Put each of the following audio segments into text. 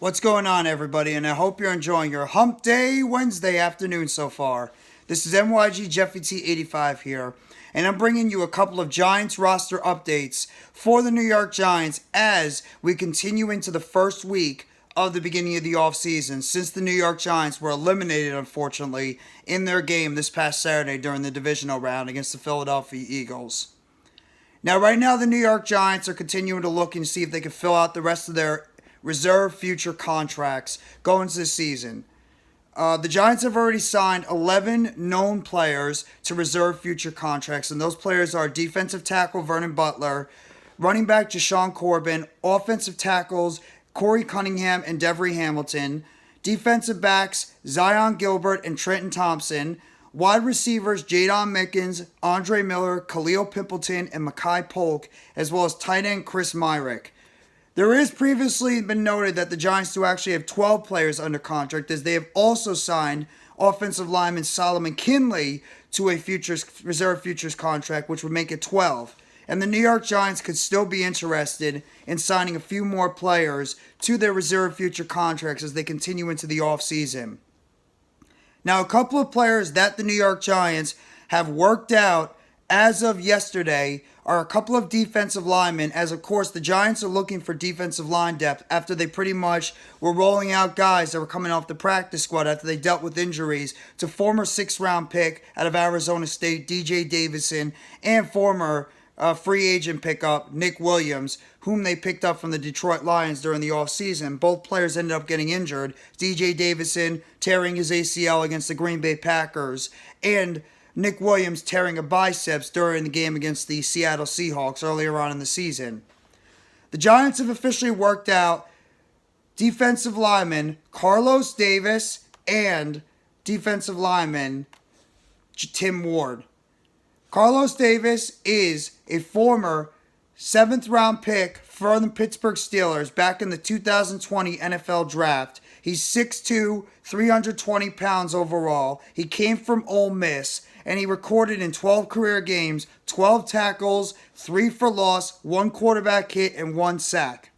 What's going on, everybody? And I hope you're enjoying your Hump Day Wednesday afternoon so far. This is NYG Jeffy T85 here, and I'm bringing you a couple of Giants roster updates for the New York Giants as we continue into the first week of the beginning of the offseason, since the New York Giants were eliminated, unfortunately, in their game this past Saturday during the divisional round against the Philadelphia Eagles. Now, right now, the New York Giants are continuing to look and see if they can fill out the rest of their reserve future contracts going into the season. The Giants have already signed 11 known players to reserve future contracts, and those players are defensive tackle Vernon Butler, running back Jashawn Corbin, offensive tackles Corey Cunningham and Devery Hamilton, defensive backs Zion Gilbert and Trenton Thompson, wide receivers Jadon Mickens, Andre Miller, Khalil Pimpleton, and Mekhi Polk, as well as tight end Chris Myrick. There has previously been noted that the Giants do actually have 12 players under contract, as they have also signed offensive lineman Solomon Kinley to a reserve futures contract, which would make it 12. And the New York Giants could still be interested in signing a few more players to their reserve future contracts as they continue into the offseason. Now, a couple of players that the New York Giants have worked out as of yesterday are a couple of defensive linemen, as of course the Giants are looking for defensive line depth after they pretty much were rolling out guys that were coming off the practice squad after they dealt with injuries to former 6th-round pick out of Arizona State DJ Davison and former free agent pickup Nick Williams, whom they picked up from the Detroit Lions during the offseason. Both players ended up getting injured. DJ Davison tearing his ACL against the Green Bay Packers, and Nick Williams tearing a biceps during the game against the Seattle Seahawks earlier on in the season. The Giants have officially worked out defensive lineman Carlos Davis and defensive lineman Tim Ward. Carlos Davis is a former 7th-round pick for the Pittsburgh Steelers back in the 2020 NFL Draft. He's 6'2", 320 pounds overall. He came from Ole Miss, and he recorded in 12 career games, 12 tackles, 3 for loss, 1 quarterback hit, and 1 sack.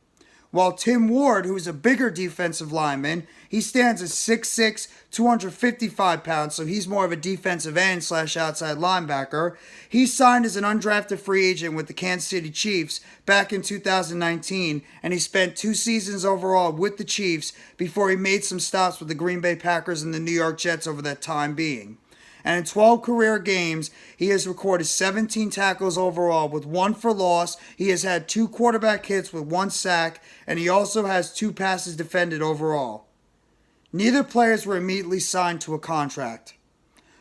While Tim Ward, who is a bigger defensive lineman, he stands at 6'6", 255 pounds, so he's more of a defensive end / outside linebacker. He signed as an undrafted free agent with the Kansas City Chiefs back in 2019, and he spent 2 seasons overall with the Chiefs before he made some stops with the Green Bay Packers and the New York Jets over that time being. And in 12 career games, he has recorded 17 tackles overall with 1 for loss. He has had 2 quarterback hits with 1 sack, and he also has 2 passes defended overall. Neither players were immediately signed to a contract.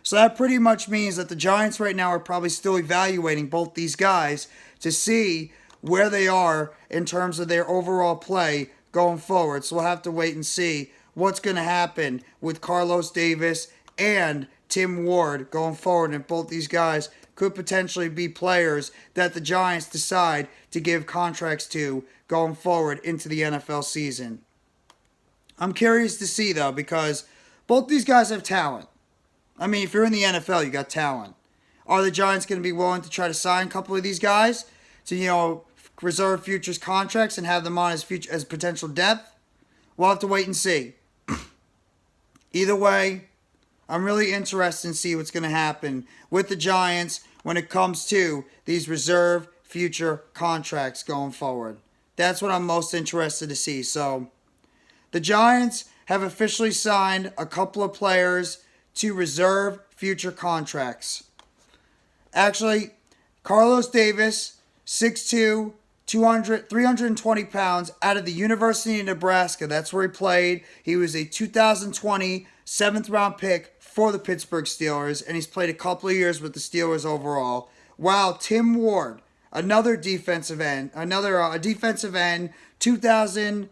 So that pretty much means that the Giants right now are probably still evaluating both these guys to see where they are in terms of their overall play going forward. So we'll have to wait and see what's going to happen with Carlos Davis and Tim Ward going forward, and both these guys could potentially be players that the Giants decide to give contracts to going forward into the NFL season. I'm curious to see, though, because both these guys have talent. I mean, if you're in the NFL, you got talent. Are the Giants going to be willing to try to sign a couple of these guys to, reserve futures contracts and have them on as potential depth? We'll have to wait and see. Either way, I'm really interested in see what's going to happen with the Giants when it comes to these reserve future contracts going forward. That's what I'm most interested to see. So, the Giants have officially signed a couple of players to reserve future contracts. Actually, Carlos Davis, 6'2", 320 pounds, out of the University of Nebraska. That's where he played. He was a 2020 7th-round pick for the Pittsburgh Steelers, and he's played a couple of years with the Steelers overall. While Tim Ward, another defensive end, 2000,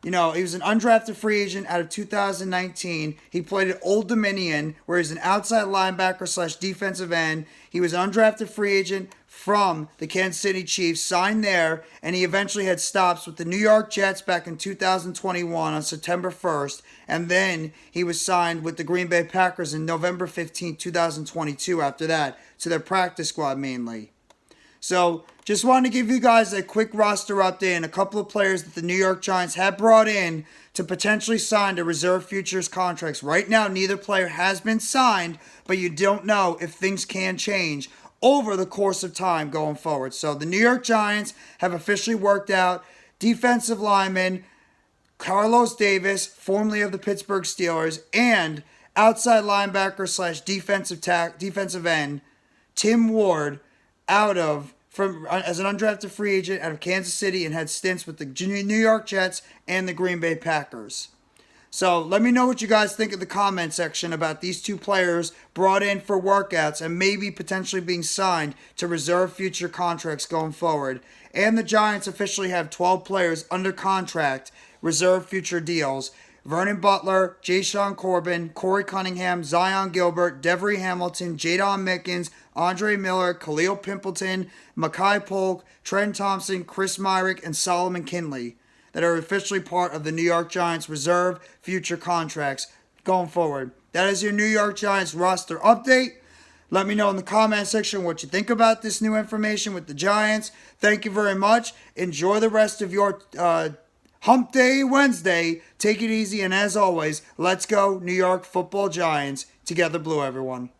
he was an undrafted free agent out of 2019. He played at Old Dominion, where he's an outside linebacker / defensive end. He was an undrafted free agent from the Kansas City Chiefs, signed there, and he eventually had stops with the New York Jets back in 2021 on September 1st, and then he was signed with the Green Bay Packers in November 15, 2022 after that, to their practice squad mainly. So just wanted to give you guys a quick roster update and a couple of players that the New York Giants have brought in to potentially sign to reserve futures contracts. Right now, neither player has been signed, but you don't know if things can change over the course of time going forward. So the New York Giants have officially worked out defensive lineman Carlos Davis, formerly of the Pittsburgh Steelers, and outside linebacker slash defensive end Tim Ward as an undrafted free agent out of Kansas City, and had stints with the New York Jets and the Green Bay Packers. So let me know what you guys think in the comment section about these two players brought in for workouts and maybe potentially being signed to reserve future contracts going forward. And the Giants officially have 12 players under contract, reserve future deals. Vernon Butler, Ja'Shawn Corbin, Corey Cunningham, Zion Gilbert, Devery Hamilton, Jadon Mickens, Andre Miller, Khalil Pimpleton, Makai Polk, Trent Thompson, Chris Myrick, and Solomon Kinley that are officially part of the New York Giants reserve future contracts going forward. That is your New York Giants roster update. Let me know in the comment section what you think about this new information with the Giants. Thank you very much. Enjoy the rest of your Hump Day Wednesday. Take it easy, and as always, let's go New York Football Giants. Together blue, everyone.